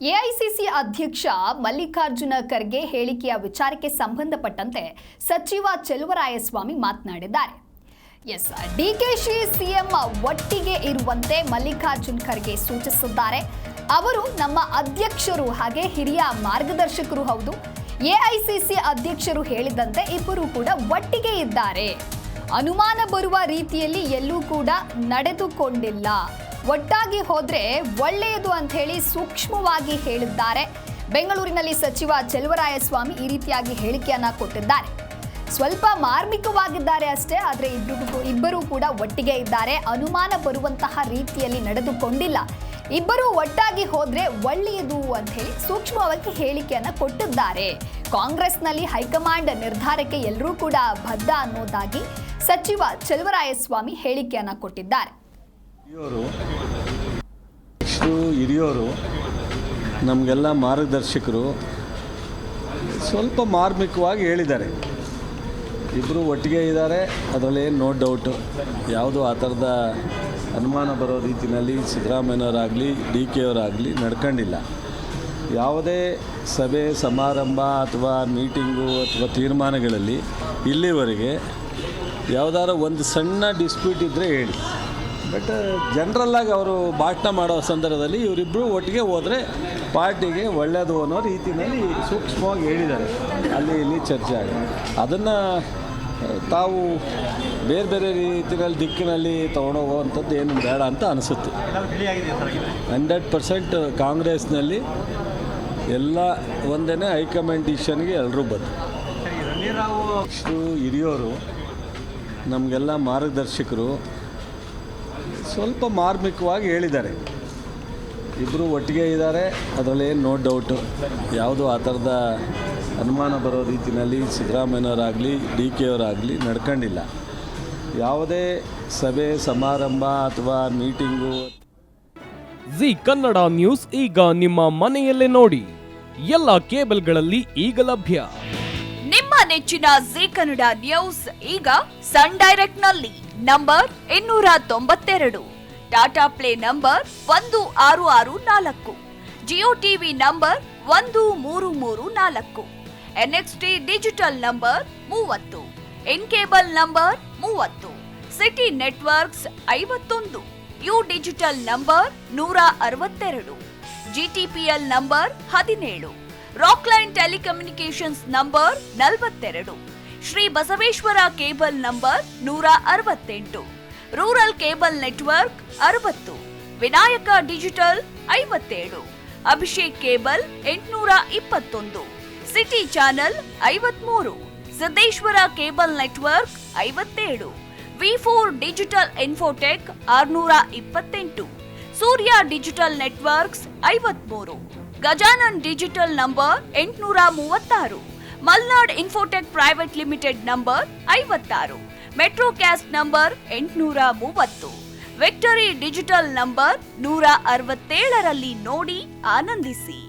AICC ಅಧ್ಯಕ್ಷ ಮಲ್ಲಿಕಾರ್ಜುನ ಖರ್ಗೆ ಹೇಳಿಕೆಯ ವಿಚಾರಕ್ಕೆ ಸಂಬಂಧಪಟ್ಟಂತೆ ಸಚಿವ ಚೆಲುವರಾಯಸ್ವಾಮಿ ಮಾತನಾಡಿದ್ದಾರೆ. ಡಿಕೆಶಿ ಸಿಎಂ ಒಟ್ಟಿಗೆ ಇರುವಂತೆ ಮಲ್ಲಿಕಾರ್ಜುನ ಖರ್ಗೆ ಸೂಚಿಸಿದ್ದಾರೆ. ಅವರು ನಮ್ಮ ಅಧ್ಯಕ್ಷರು ಹಾಗೆ ಹಿರಿಯ ಮಾರ್ಗದರ್ಶಕರು ಹೌದು. ಎಐಸಿಸಿ ಅಧ್ಯಕ್ಷರು ಹೇಳಿದಂತೆ ಇಬ್ಬರು ಕೂಡ ಒಟ್ಟಿಗೆ ಇದ್ದಾರೆ. ಅನುಮಾನ ಬರುವ ರೀತಿಯಲ್ಲಿ ಎಲ್ಲೂ ಕೂಡ ನಡೆದುಕೊಂಡಿಲ್ಲ. ಒಟ್ಟಾಗಿ ಹೋದ್ರೆ ಒಳ್ಳೆಯದು ಅಂತ ಹೇಳಿ ಸೂಕ್ಷ್ಮವಾಗಿ ಹೇಳಿದ್ದಾರೆ. ಬೆಂಗಳೂರಿನಲ್ಲಿ ಸಚಿವ ಚೆಲುವರಾಯಸ್ವಾಮಿ ಈ ರೀತಿಯಾಗಿ ಹೇಳಿಕೆಯನ್ನ ಕೊಟ್ಟಿದ್ದಾರೆ. ಸ್ವಲ್ಪ ಮಾರ್ಮಿಕವಾಗಿದ್ದಾರೆ ಅಷ್ಟೇ, ಆದರೆ ಇಬ್ಬರು ಕೂಡ ಒಟ್ಟಿಗೆ ಇದ್ದಾರೆ. ಅನುಮಾನ ಬರುವಂತಹ ರೀತಿಯಲ್ಲಿ ನಡೆದುಕೊಂಡಿಲ್ಲ. ಇಬ್ಬರು ಒಟ್ಟಾಗಿ ಹೋದ್ರೆ ಒಳ್ಳೆಯದು ಅಂತ ಹೇಳಿ ಸೂಕ್ಷ್ಮವಾಗಿ ಹೇಳಿಕೆಯನ್ನ ಕೊಟ್ಟಿದ್ದಾರೆ. ಕಾಂಗ್ರೆಸ್ನಲ್ಲಿ ಹೈಕಮಾಂಡ್ ನಿರ್ಧಾರಕ್ಕೆ ಎಲ್ಲರೂ ಕೂಡ ಬದ್ಧ ಅನ್ನೋದಾಗಿ ಸಚಿವ ಚೆಲುವರಾಯಸ್ವಾಮಿ ಹೇಳಿಕೆಯನ್ನ ಕೊಟ್ಟಿದ್ದಾರೆ. ಹಿರಿಯೋರು ನಮಗೆಲ್ಲ ಮಾರ್ಗದರ್ಶಕರು ಸ್ವಲ್ಪ ಮಾರ್ಮಿಕವಾಗಿ ಹೇಳಿದ್ದಾರೆ. ಇಬ್ಬರು ಒಟ್ಟಿಗೆ ಇದ್ದಾರೆ, ಅದರಲ್ಲಿ ನೋ ಡೌಟು. ಯಾವುದೂ ಆ ಥರದ ಅನುಮಾನ ಬರೋ ರೀತಿಯಲ್ಲಿ ಸಿದ್ದರಾಮಯ್ಯನವರಾಗಲಿ ಡಿ ಕೆ ಅವರಾಗಲಿ ನಡ್ಕೊಂಡಿಲ್ಲ. ಯಾವುದೇ ಸಭೆ ಸಮಾರಂಭ ಅಥವಾ ಮೀಟಿಂಗು ಅಥವಾ ತೀರ್ಮಾನಗಳಲ್ಲಿ ಇಲ್ಲಿವರೆಗೆ ಯಾವುದಾದ್ರು ಒಂದು ಸಣ್ಣ ಡಿಸ್ಪ್ಯೂಟ್ ಇದ್ದರೆ ಹೇಳಿ, ಬಟ್ ಜನರಲ್ಲಾಗಿ ಅವರು ಭಾಷಣ ಮಾಡೋ ಸಂದರ್ಭದಲ್ಲಿ ಇವರಿಬ್ಬರು ಒಟ್ಟಿಗೆ ಹೋದರೆ ಪಾರ್ಟಿಗೆ ಒಳ್ಳೆಯದು ಅನ್ನೋ ರೀತಿಯಲ್ಲಿ ಸೂಕ್ಷ್ಮವಾಗಿ ಹೇಳಿದ್ದಾರೆ. ಅಲ್ಲಿ ಇಲ್ಲಿ ಚರ್ಚೆ ಆಗಿದೆ. ಅದನ್ನು ತಾವು ಬೇರೆ ಬೇರೆ ರೀತಿಯಲ್ಲಿ ದಿಕ್ಕಿನಲ್ಲಿ ತೊಗೊಂಡೋಗುವಂಥದ್ದು ಏನು ಬೇಡ ಅಂತ ಅನಿಸುತ್ತೆ. 100% ಕಾಂಗ್ರೆಸ್ನಲ್ಲಿ ಎಲ್ಲ ಒಂದೇ ಹೈಕಮಾಂಡ್ ಡಿಸಿಷನ್ಗೆ ಎಲ್ಲರೂ ಬಂದರು. ಹಿರಿಯೋರು ನಮಗೆಲ್ಲ ಮಾರ್ಗದರ್ಶಕರು ಸ್ವಲ್ಪ ಮಾರ್ಮಿಕವಾಗಿ ಹೇಳಿದ್ದಾರೆ. ಇಬ್ಬರು ಒಟ್ಟಿಗೆ ಇದ್ದಾರೆ, ಅದರಲ್ಲಿ ನೋ ಡೌಟು. ಯಾವುದೂ ಆ ಥರದ ಅನುಮಾನ ಬರೋ ರೀತಿಯಲ್ಲಿ ಸಿದ್ದರಾಮಯ್ಯನವರಾಗಲಿ ಡಿ ಕೆ ಅವರಾಗಲಿ ನಡ್ಕೊಂಡಿಲ್ಲ. ಯಾವುದೇ ಸಭೆ ಸಮಾರಂಭ ಅಥವಾ ಮೀಟಿಂಗು. ಜಿ ಕನ್ನಡ ನ್ಯೂಸ್ ಈಗ ನಿಮ್ಮ ಮನೆಯಲ್ಲೇ ನೋಡಿ. ಎಲ್ಲ ಕೇಬಲ್ಗಳಲ್ಲಿ ಈಗ ಲಭ್ಯ. ನಿಮ್ಮ ನೆಚ್ಚಿನ ಜಿ ಕನ್ನಡ ನ್ಯೂಸ್ ಈಗ ಸನ್ ಡೈರೆಕ್ಟ್ ನಲ್ಲಿ number 292, Tata play number 1664, Jio TV number 1334, NXT digital number 30, in cable number 30, city networks 51, U digital number 162, GTPL number 17, Rockline telecommunications number 42, Shri Basaveshwara cable number 168, rural cable network 60, Vinayaka digital 57, Abhishek cable 821, city channel 53, Siddeshwara cable network 57, V4 digital Infotech 628, Surya digital networks 53, Gajanan digital number 836, Malnad Infotech private limited number 56, Metrocast number 830, Victory digital number 167ರಲ್ಲಿ ನೋಡಿ ಆನಂದಿಸಿ.